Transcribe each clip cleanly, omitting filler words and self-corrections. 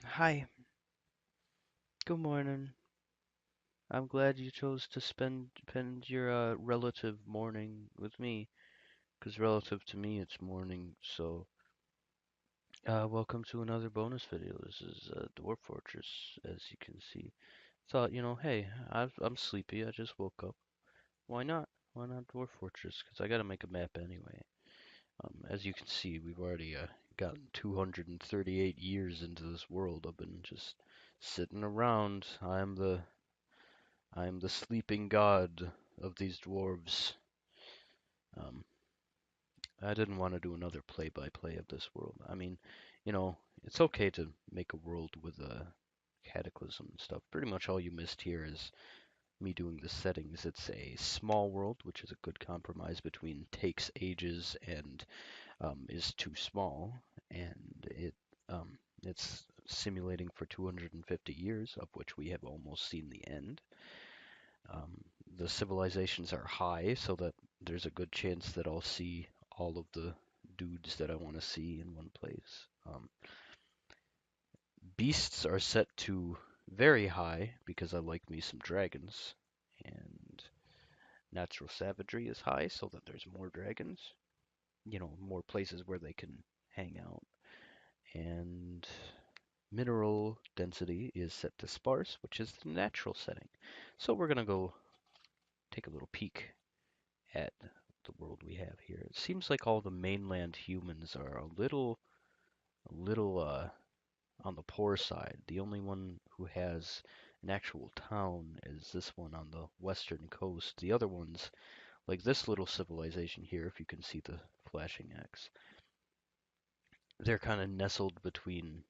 Hi, good morning. I'm glad you chose to spend your relative morning with me, 'cause relative to me it's morning. So, welcome to another bonus video. This is Dwarf Fortress, as you can see. Thought, hey, I'm sleepy. I just woke up. Why not? Why not Dwarf Fortress? 'Cause I gotta make a map anyway. As you can see, we've already gotten 238 years into this world. I've been just sitting around. I'm the sleeping god of these dwarves. Um, I didn't want to do another play-by-play of this world. I mean, it's okay to make a world with a cataclysm and stuff. Pretty much all you missed here is me doing the settings. It's a small world, which is a good compromise between takes ages and is too small, and it's simulating for 250 years, of which we have almost seen the end. Um, the civilizations are high, so that there's a good chance that I'll see all of the dudes that I want to see in one place. Beasts are set to very high because I like me some dragons, and natural savagery is high so that there's more dragons, more places where they can hang out. And mineral density is set to sparse, which is the natural setting. So we're going to go take a little peek at the world we have here. It seems like all the mainland humans are a little on the poor side. The only one who has an actual town is this one on the western coast. The other ones, like this little civilization here, if you can see the flashing X, they're kind of nestled between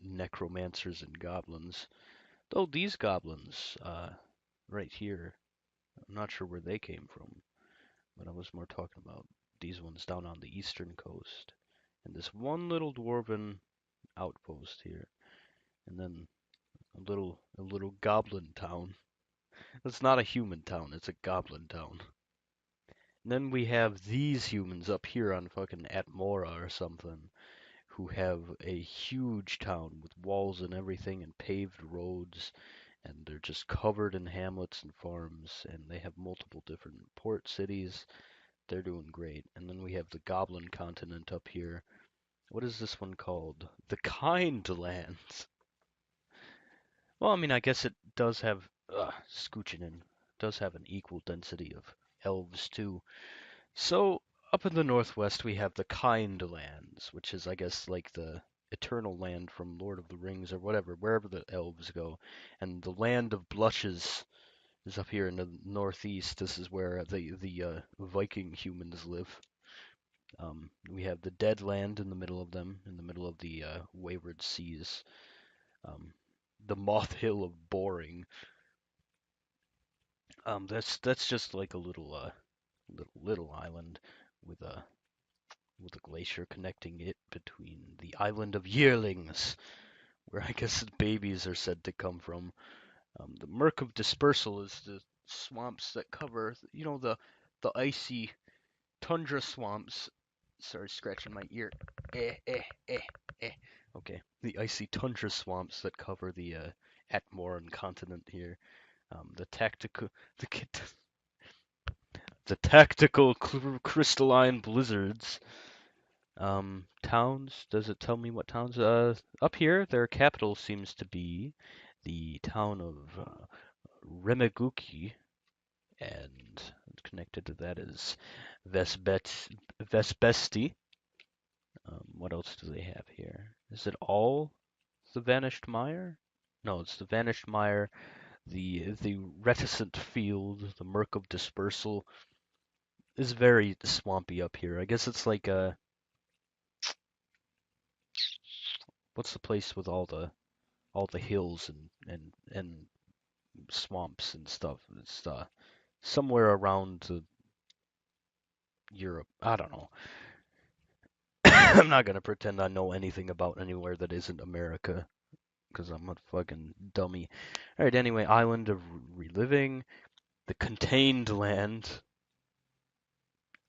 necromancers and goblins. Though these goblins, right here, I'm not sure where they came from, but I was more talking about these ones down on the eastern coast. And this one little dwarven outpost here, and then a little goblin town. It's not a human town, it's a goblin town. And then we have these humans up here on fucking Atmora or something, who have a huge town with walls and everything and paved roads, and they're just covered in hamlets and farms, and they have multiple different port cities. They're doing great. And then we have the Goblin continent up here. What is this one called? The Kind Lands. Well, I mean, I guess it does have, scooching in, does have an equal density of elves too. So, up in the northwest, we have the Kind Lands, which is, I guess, like the Eternal Land from Lord of the Rings or whatever, wherever the elves go. And the Land of Blushes is up here in the northeast. This is where the Viking humans live. We have the Dead Land in the middle of them, in the middle of the Wayward Seas. Um, the Moth Hill of Boring. That's just like a little island with a glacier connecting it between the island of Yearlings, where I guess babies are said to come from. The Murk of Dispersal is the swamps that cover, the icy tundra swamps. Sorry, scratching my ear. Eh, eh, eh, eh. Okay, the icy tundra swamps that cover the Atmoran continent here. The tactical, the the tactical crystalline blizzards. Towns. Does it tell me what towns? Up here, their capital seems to be the town of Remeguki, and connected to that is Vesbesti. What else do they have here? Is it all the Vanished Mire? No, it's the Vanished Mire, the Reticent Field, the Murk of Dispersal. Is very swampy up here. I guess it's like what's the place with all the hills and swamps and stuff? It's somewhere around Europe. I don't know. I'm not gonna pretend I know anything about anywhere that isn't America, because I'm a fucking dummy. All right. Anyway, Island of Reliving, the Contained Land,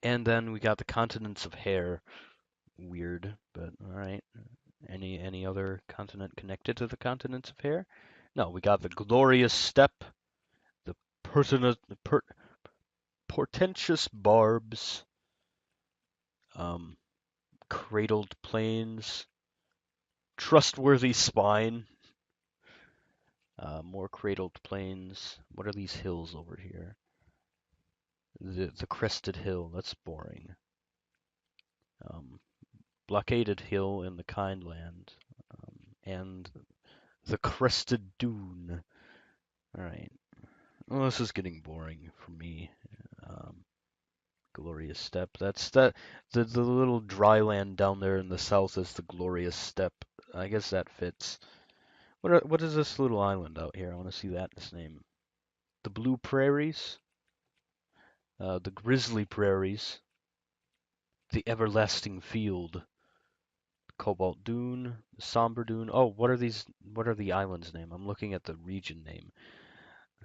and then we got the Continents of Hair. Weird, but all right. Any any other continent connected to the continents of hair? No, we got the glorious steppe, the pertinent, portentous barbs, um, cradled plains, trustworthy spine, more cradled plains. What are these hills over here? The crested hill, that's boring. Um, blockaded hill in the kind land, and the crested dune. All right. Well, this is getting boring for me. Um, glorious steppe. That's that. The little dry land down there in the south is the glorious steppe. I guess that fits. What is this little island out here? I want to see that. This name. The blue prairies. The grizzly prairies. The everlasting field. Cobalt dune. Somber dune. Oh, what are these? What are the islands' name? I'm looking at the region name.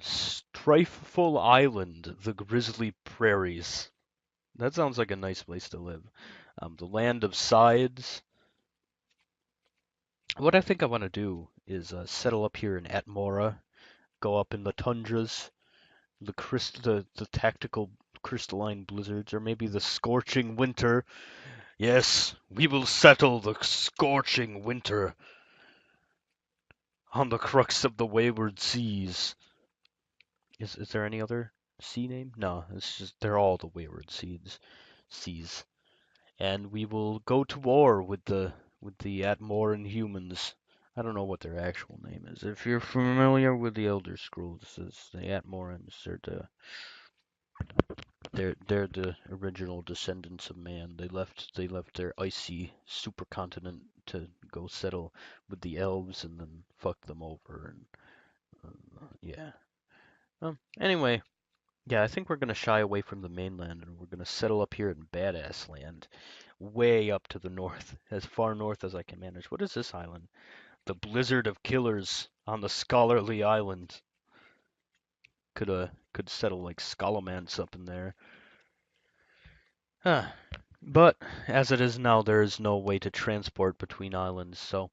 Strifeful Island, the Grizzly Prairies. That sounds like a nice place to live. The Land of Sides. What I think I want to do is settle up here in Atmora, go up in the tundras, the tactical crystalline blizzards, or maybe the scorching winter. Yes, we will settle the scorching winter on the crux of the wayward seas. Is there any other sea name? No, it's just they're all the wayward seas. And we will go to war with the Atmoran humans. I don't know what their actual name is. If you're familiar with the Elder Scrolls, it's the Atmorans. They're the original descendants of man. They left their icy supercontinent to go settle with the elves and then fuck them over and yeah. Anyway, yeah, I think we're gonna shy away from the mainland and we're gonna settle up here in Badass Land, way up to the north, as far north as I can manage. What is this island? The Blizzard of Killers on the Scholarly Island. Could settle like Scholomance up in there. Huh. But as it is now, there is no way to transport between islands, so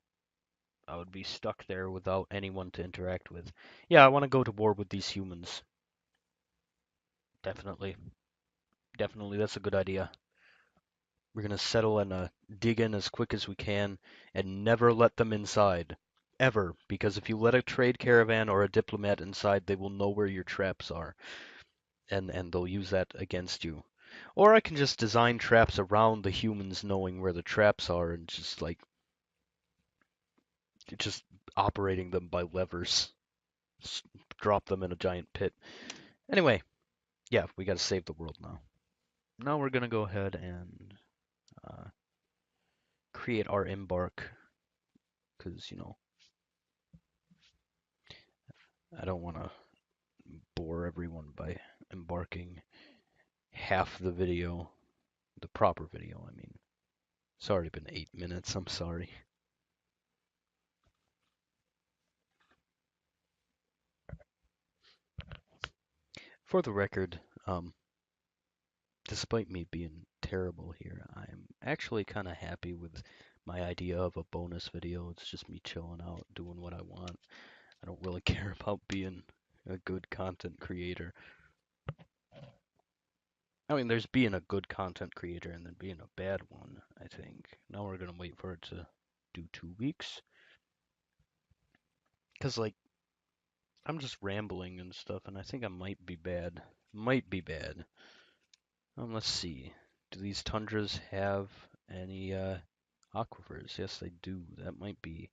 I would be stuck there without anyone to interact with. Yeah, I want to go to war with these humans. Definitely. Definitely, that's a good idea. We're gonna settle and dig in as quick as we can and never let them inside. Ever. Because if you let a trade caravan or a diplomat inside, they will know where your traps are. And they'll use that against you. Or I can just design traps around the humans knowing where the traps are and just operating them by levers. Drop them in a giant pit. Anyway, yeah, we gotta save the world now. Now we're gonna go ahead and create our embark, because, I don't want to bore everyone by embarking half the video, the proper video, I mean. It's already been 8 minutes, I'm sorry. For the record, despite me being terrible here, I'm actually kind of happy with my idea of a bonus video. It's just me chilling out, doing what I want. I don't really care about being a good content creator. I mean, there's being a good content creator and then being a bad one, I think. Now we're gonna wait for it to do 2 weeks. Because, like, I'm just rambling and stuff, and I think I might be bad. Might be bad. Let's see. Do these tundras have any aquifers? Yes, they do. That might be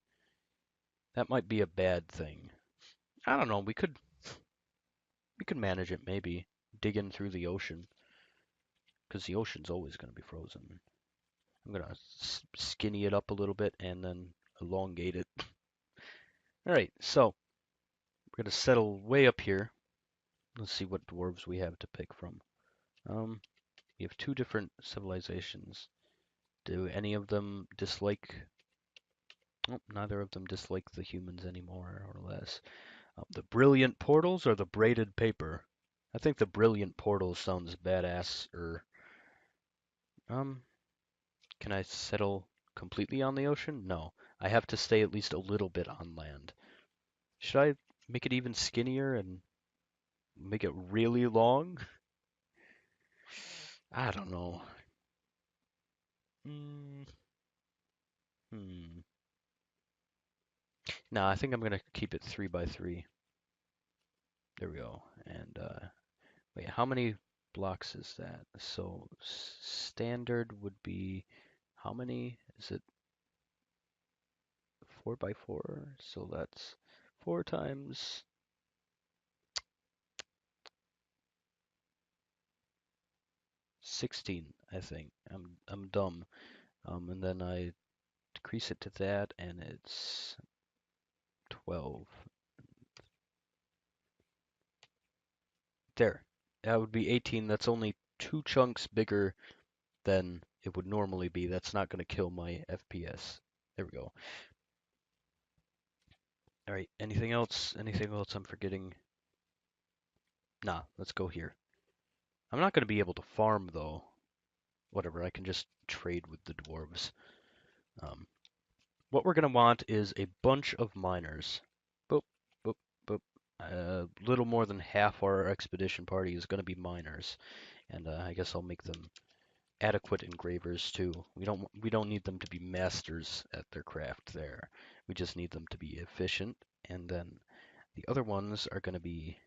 a bad thing. I don't know. We could manage it maybe. Dig in through the ocean, because the ocean's always going to be frozen. I'm gonna skinny it up a little bit and then elongate it. All right, so we're gonna settle way up here. Let's see what dwarves we have to pick from. We have 2 different civilizations. Do any of them dislike? Oh, neither of them dislike the humans any more or less. The brilliant portals or the braided paper? I think the brilliant portals sounds badass. Can I settle completely on the ocean? No. I have to stay at least a little bit on land. Should I make it even skinnier and make it really long? I don't know. Mm, hmm. No, I think I'm gonna keep it 3 by 3. There we go. And wait, how many blocks is that? So standard would be how many? Is it 4 by 4? So that's 4 times 16, I think. I'm dumb. And then I decrease it to that, and it's 12. There. That would be 18. That's only 2 chunks bigger than it would normally be. That's not going to kill my FPS. There we go. All right. Anything else? Anything else I'm forgetting? Nah, let's go here. I'm not going to be able to farm, though. Whatever, I can just trade with the dwarves. Um, what we're going to want is a bunch of miners. Boop, boop, boop. Little more than half our expedition party is going to be miners. And I guess I'll make them adequate engravers too. We don't need them to be masters at their craft there. We just need them to be efficient. And then the other ones are going to be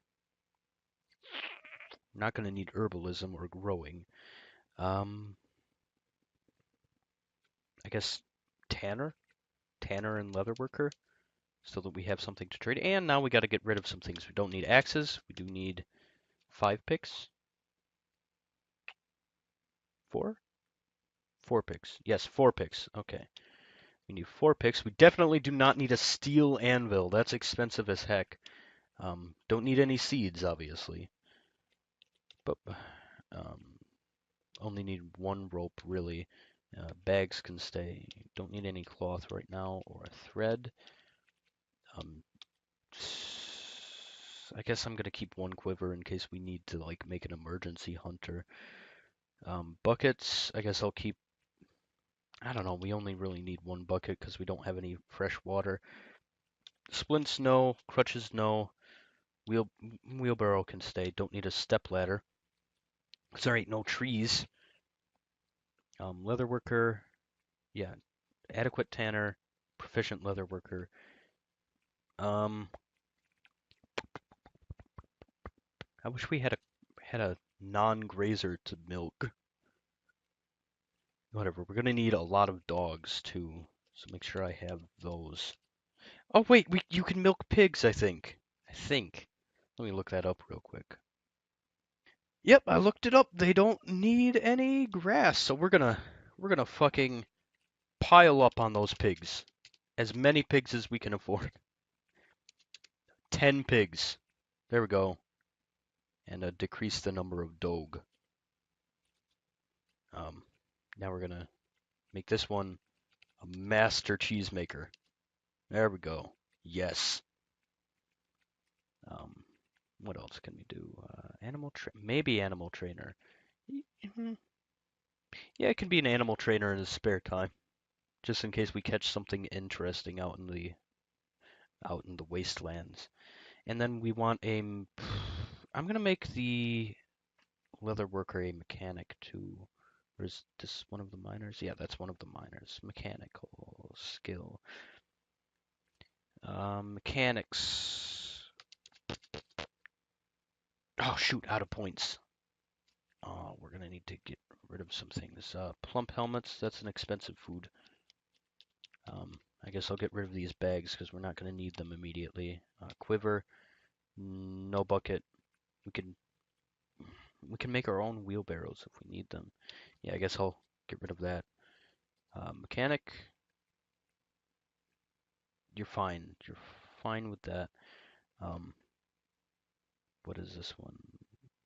not going to need herbalism or growing. Um, I guess tanner, tanner and leatherworker, so that we have something to trade. And now we got to get rid of some things. We don't need axes. We do need 5 picks. 4? 4 picks. Yes, 4 picks. Okay. We need 4 picks. We definitely do not need a steel anvil. That's expensive as heck. Don't need any seeds, obviously. But um, only need 1 rope, really. Bags can stay. Don't need any cloth right now or a thread. Um, I guess I'm gonna keep 1 quiver in case we need to like make an emergency hunter. Buckets, I guess I'll keep. I don't know. We only really need 1 bucket because we don't have any fresh water. Splints, no. Crutches, no. Wheel wheelbarrow can stay. Don't need a step ladder. Sorry, no trees. Leatherworker, yeah, adequate tanner, proficient leatherworker. Um, I wish we had a non-grazer to milk. Whatever. We're gonna need a lot of dogs too, so make sure I have those. Oh wait, you can milk pigs, I think. I think. Let me look that up real quick. Yep, I looked it up. They don't need any grass, so we're gonna fucking pile up on those pigs. As many pigs as we can afford. 10 pigs. There we go. And decrease the number of dog. Um, Now we're gonna make this one a master cheesemaker. There we go. Yes. Um, what else can we do? Maybe animal trainer. Mhm. Yeah, it can be an animal trainer in his spare time, just in case we catch something interesting out in the wastelands. And then we want a. I'm gonna make the leather worker a mechanic too. Or is this one of the miners? Yeah, that's one of the miners. Mechanical skill. Mechanics. Oh shoot, out of points. Oh, we're gonna need to get rid of some things. Plump helmets, that's an expensive food. I guess I'll get rid of these bags because we're not gonna need them immediately. Quiver, no bucket. We can we can make our own wheelbarrows if we need them. Yeah, I guess I'll get rid of that. Mechanic, you're fine. You're fine with that. Um, what is this one?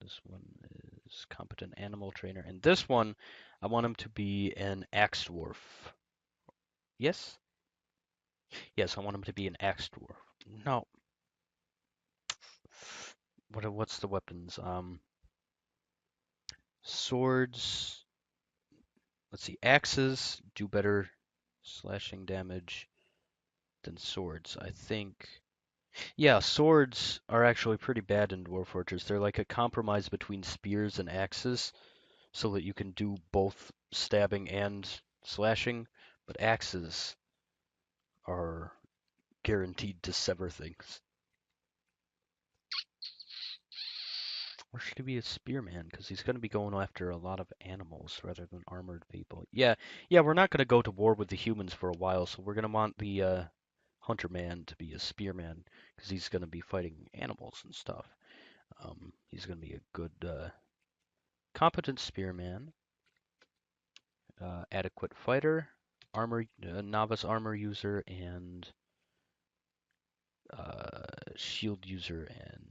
This one is competent animal trainer, and this one, I want him to be an axe dwarf. Yes, yes, I want him to be an axe dwarf. No, what's the weapons? Swords. Let's see, axes do better slashing damage. than swords. I think. Yeah, swords are actually pretty bad in Dwarf Fortress. They're like a compromise between spears and axes, so that you can do both stabbing and slashing. But axes are guaranteed to sever things. Or should he be a spearman? Because he's going to be going after a lot of animals rather than armored people. Yeah, we're not going to go to war with the humans for a while, so we're going to want the hunter man to be a spearman, because he's going to be fighting animals and stuff. He's going to be a good, competent spearman, adequate fighter, novice armor user, and shield user, and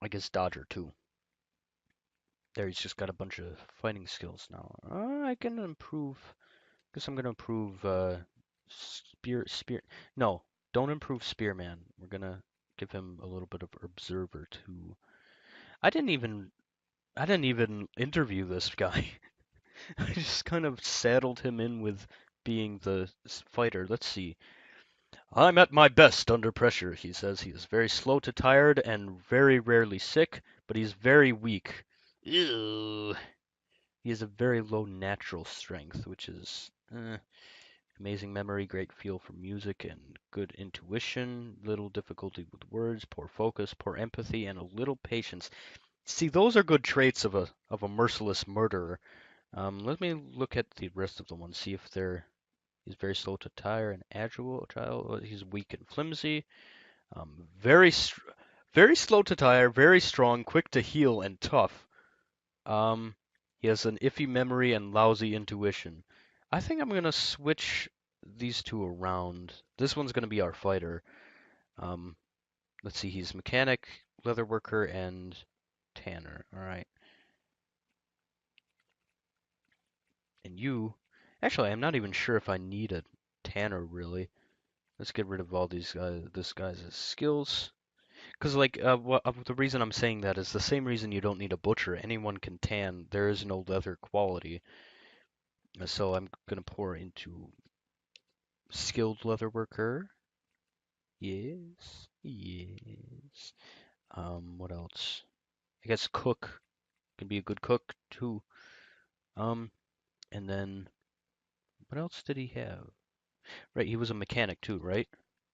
I guess dodger too. There, he's just got a bunch of fighting skills now. I can improve. Guess I'm gonna improve spear. No, don't improve spearman. We're gonna give him a little bit of observer too. I didn't even I didn't even interview this guy. I just kind of saddled him in with being the fighter. Let's see. I'm at my best under pressure, he says. He is very slow to tired and very rarely sick, but he's very weak. Ew. He has a very low natural strength, which is amazing memory, great feel for music, and good intuition. Little difficulty with words, poor focus, poor empathy, and a little patience. See, those are good traits of a merciless murderer. Let me look at the rest of the ones, see if they're. He's very slow to tire and agile. He's weak and flimsy. Um, very, very slow to tire, very strong, quick to heal, and tough. Um, he has an iffy memory and lousy intuition. I think I'm gonna switch these two around. This one's gonna be our fighter. Um, let's see, he's mechanic, leatherworker, and tanner. All right. And you, actually, I'm not even sure if I need a tanner really. Let's get rid of all these guys. This guy's skills. Because like, the reason I'm saying that is the same reason you don't need a butcher. Anyone can tan. There is no leather quality. So I'm gonna pour into skilled leather worker. Yes, yes. What else? I guess cook can be a good cook too. Um, and then what else did he have? Right, he was a mechanic too, right?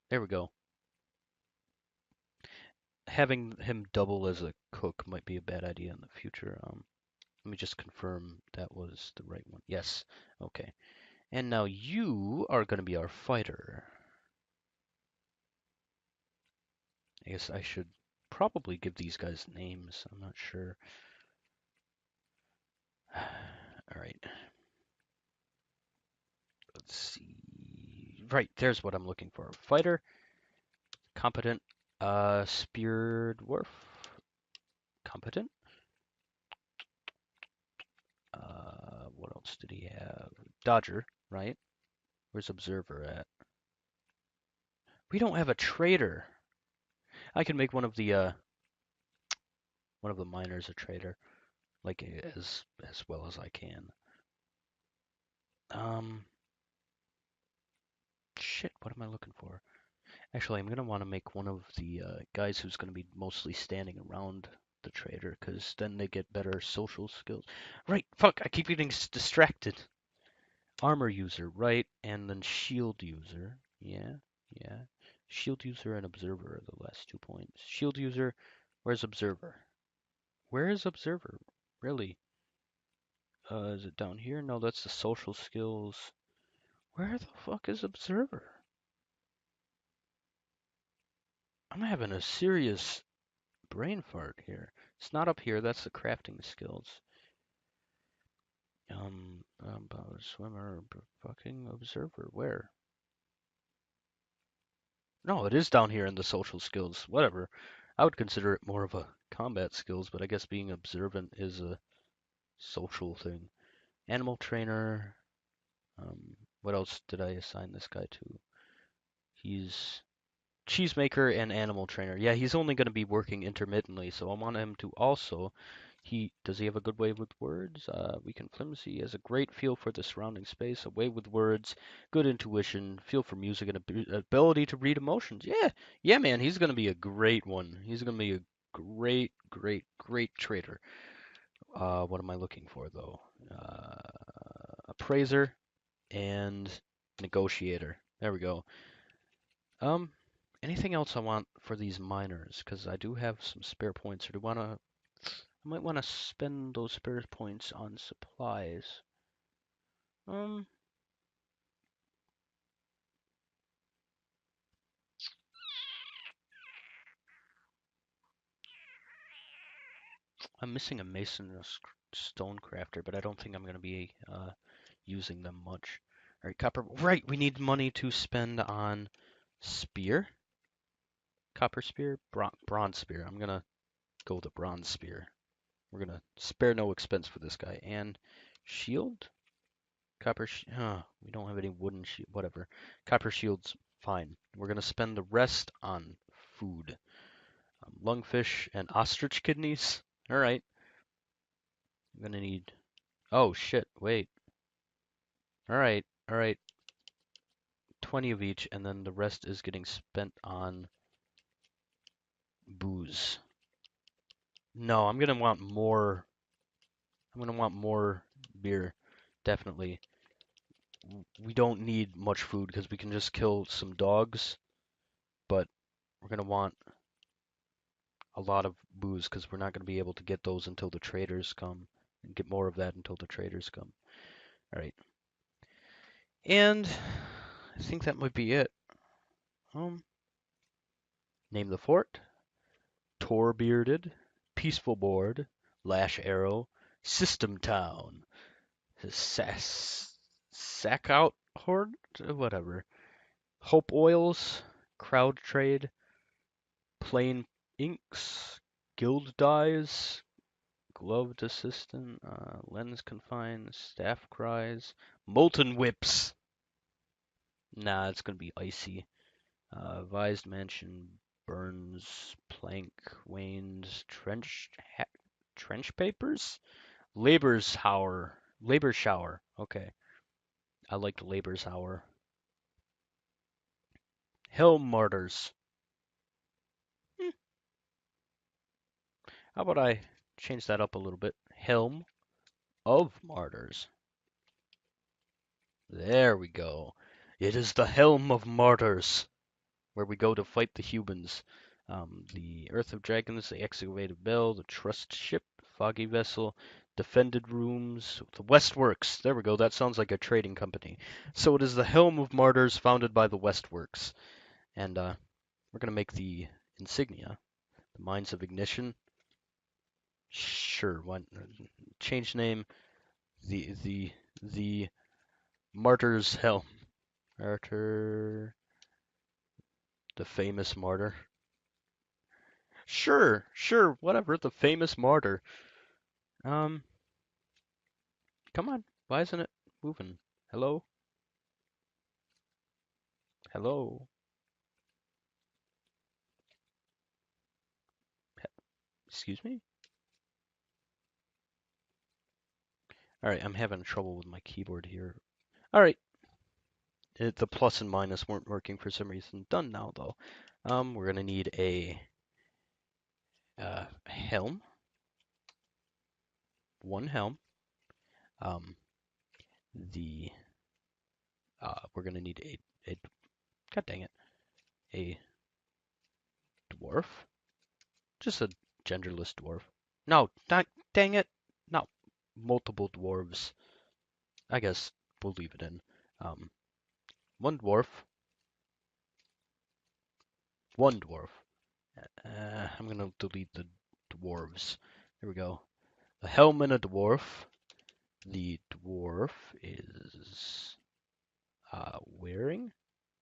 There we go. Having him double as a cook might be a bad idea in the future. Let me just confirm that was the right one. Yes. Okay. And now you are going to be our fighter. I guess I should probably give these guys names. I'm not sure. All right. Let's see. Right, there's what I'm looking for. Fighter, competent, spear dwarf, competent. What else did he have? Dodger, right? Where's observer at? We don't have a trader. I can make one of the miners a trader, like as well as I can. Um, shit, what am I looking for? Actually, I'm gonna want to make one of the guys who's gonna be mostly standing around the trader, because then they get better social skills. Right, fuck, I keep getting distracted. Armor user, right, and then shield user. Yeah, yeah. Shield user and observer are the last 2 points. Shield user, where's observer? Where is observer? Really? Is it down here? No, that's the social skills. Where the fuck is observer? I'm having a serious brain fart here. It's not up here. That's the crafting skills. About swimmer, fucking observer. Where? No, it is down here in the social skills. Whatever. I would consider it more of a combat skills, but I guess being observant is a social thing. Animal trainer. What else did I assign this guy to? He's cheesemaker and animal trainer. Yeah, he's only going to be working intermittently, so I want him to also. Does he have a good way with words? Weekend flimsy. He has a great feel for the surrounding space, a way with words, good intuition, feel for music, and ability to read emotions. Yeah, yeah, man. He's gonna be a great one. He's gonna be a great, great, great trader. What am I looking for though? Appraiser and negotiator. There we go. Um, anything else I want for these miners? Because I do have some spare points. Or do I might want to spend those spare points on supplies. Um, I'm missing a mason and a stone crafter, but I don't think I'm going to be using them much. All right, copper. Right, we need money to spend on spear, copper spear, bronze spear. I'm gonna go with the bronze spear. We're gonna spare no expense for this guy. And shield, we don't have any wooden shield. Whatever. Copper shield's fine. We're gonna spend the rest on food. Lungfish and ostrich kidneys. All right. I'm gonna need. Oh shit! Wait. All right. All right. 20 of each, and then the rest is getting spent on booze. No, I'm gonna want more. I'm gonna want more beer, definitely. We don't need much food because we can just kill some dogs, but we're gonna want a lot of booze because we're not gonna be able to get those until the traders come, and get more of that until the traders come. All right, and I think that might be it. Name the fort: Tor Bearded, Peaceful Board, Lash Arrow, System Town, Sack Out Horde, whatever. Hope Oils, Crowd Trade, Plain Inks, Guild Dyes, Gloved Assistant, Lens Confine, Staff Cries, Molten Whips. Nah, it's gonna be icy. Vised Mansion, Burns, Plank, Wayne's, Trench Papers? Labor Shower. Okay, I like Labor's Hour. Helm Martyrs. How about I change that up a little bit? Helm of Martyrs. There we go. It is the Helm of Martyrs, where we go to fight the humans. The Earth of Dragons, the Excavated Bell, the Trust Ship, Foggy Vessel, Defended Rooms, the Westworks. There we go. That sounds like a trading company. So it is the Helm of Martyrs founded by the Westworks. And we're going to make the insignia, the Mines of Ignition. Sure, change name, the Martyr's Helm. Martyr, the famous martyr. Sure, whatever, the famous martyr. Come on, why isn't it moving? Hello? Hello? Excuse me? Alright, I'm having trouble with my keyboard here. Alright, the plus and minus weren't working for some reason. Done now, though. We're gonna need a helm. One helm. The we're gonna need a god dang it, a dwarf, just a genderless dwarf. No, not dang it, not multiple dwarves. I guess we'll leave it in. One dwarf, one dwarf. I'm gonna delete the dwarves. There we go. A helm and a dwarf. The dwarf is wearing.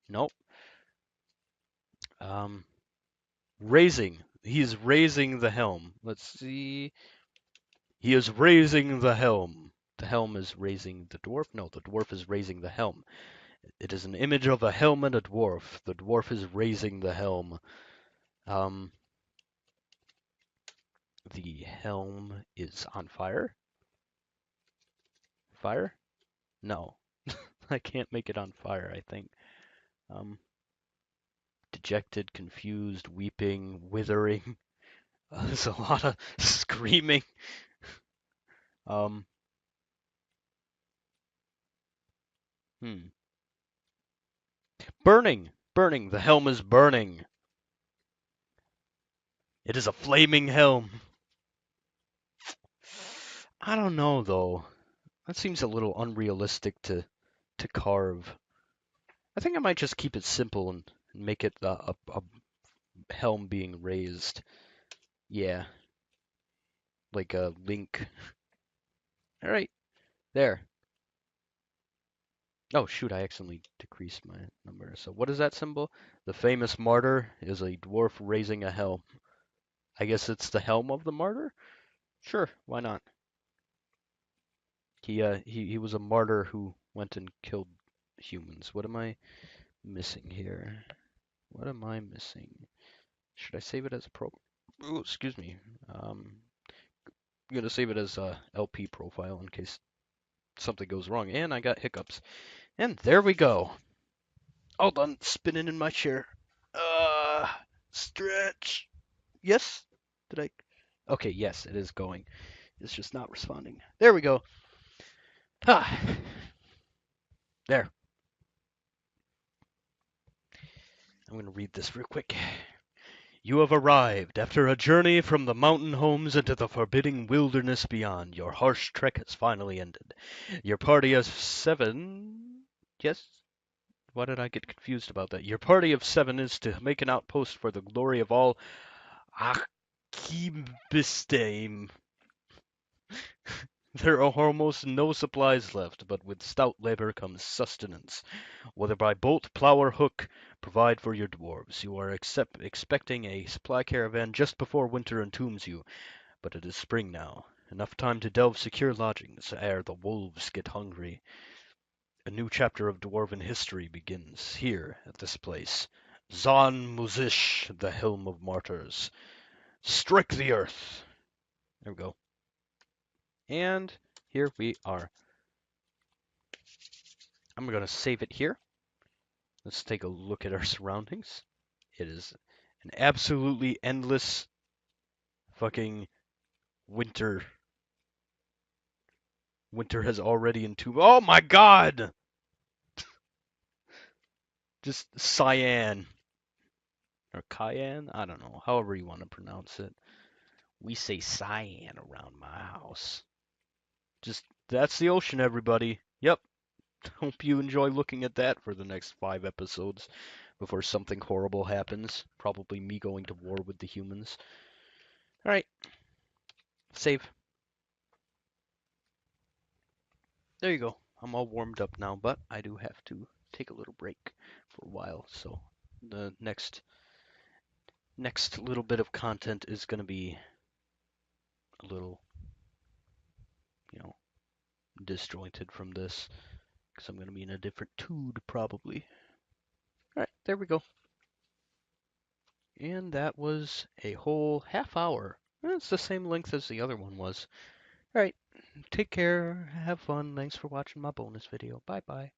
Nope. Raising. He's raising the helm. Let's see. He is raising the helm. The helm is raising the dwarf? No, the dwarf is raising the helm. It is an image of a helm and a dwarf. The dwarf is raising the helm. The helm is on fire. Fire? No, I can't make it on fire, I think. Um, Dejected, confused, weeping, withering. There's a lot of screaming. Um, hmm. Burning! Burning! The helm is burning! It is a flaming helm! I don't know, though. That seems a little unrealistic to carve. I think I might just keep it simple and make it a helm being raised. Yeah, like a link. Alright, there. Oh shoot, I accidentally decreased my number. So what is that symbol? The famous martyr is a dwarf raising a helm. I guess it's the helm of the martyr? Sure, why not? He was a martyr who went and killed humans. What am I missing here? What am I missing? Should I save it as a pro? Ooh, excuse me. I'm gonna save it as a LP profile in case something goes wrong. And I got hiccups. And there we go. All done spinning in my chair. Uh, Stretch. Yes? Did I? Okay, yes, it is going. It's just not responding. There we go. Ah, there. I'm gonna read this real quick. You have arrived after a journey from the mountain homes into the forbidding wilderness beyond. Your harsh trek has finally ended. Your party of 7. Yes? Why did I get confused about that? Your party of 7 is to make an outpost for the glory of all Akibistame. There are almost no supplies left, but with stout labor comes sustenance. Whether by bolt, plow, or hook, provide for your dwarves. You are expecting a supply caravan just before winter entombs you, but it is spring now. Enough time to delve secure lodgings ere the wolves get hungry. A new chapter of dwarven history begins here at this place. Zon Muzish, the Helm of Martyrs. Strike the earth. There we go. And here we are. I'm going to save it here. Let's take a look at our surroundings. It is an absolutely endless fucking winter. Winter has already entombed. Oh my god! Just cyan. Or cayenne? I don't know. However you want to pronounce it. We say cyan around my house. Just, that's the ocean, everybody. Yep. Hope you enjoy looking at that for the next 5 episodes before something horrible happens. Probably me going to war with the humans. Alright. Save. There you go. I'm all warmed up now, but I do have to take a little break for a while. So the next little bit of content is going to be a little, you know, disjointed from this because I'm going to be in a different tude probably. All right, there we go. And that was a whole half hour. It's the same length as the other one was. All right, take care, have fun. Thanks for watching my bonus video. Bye bye.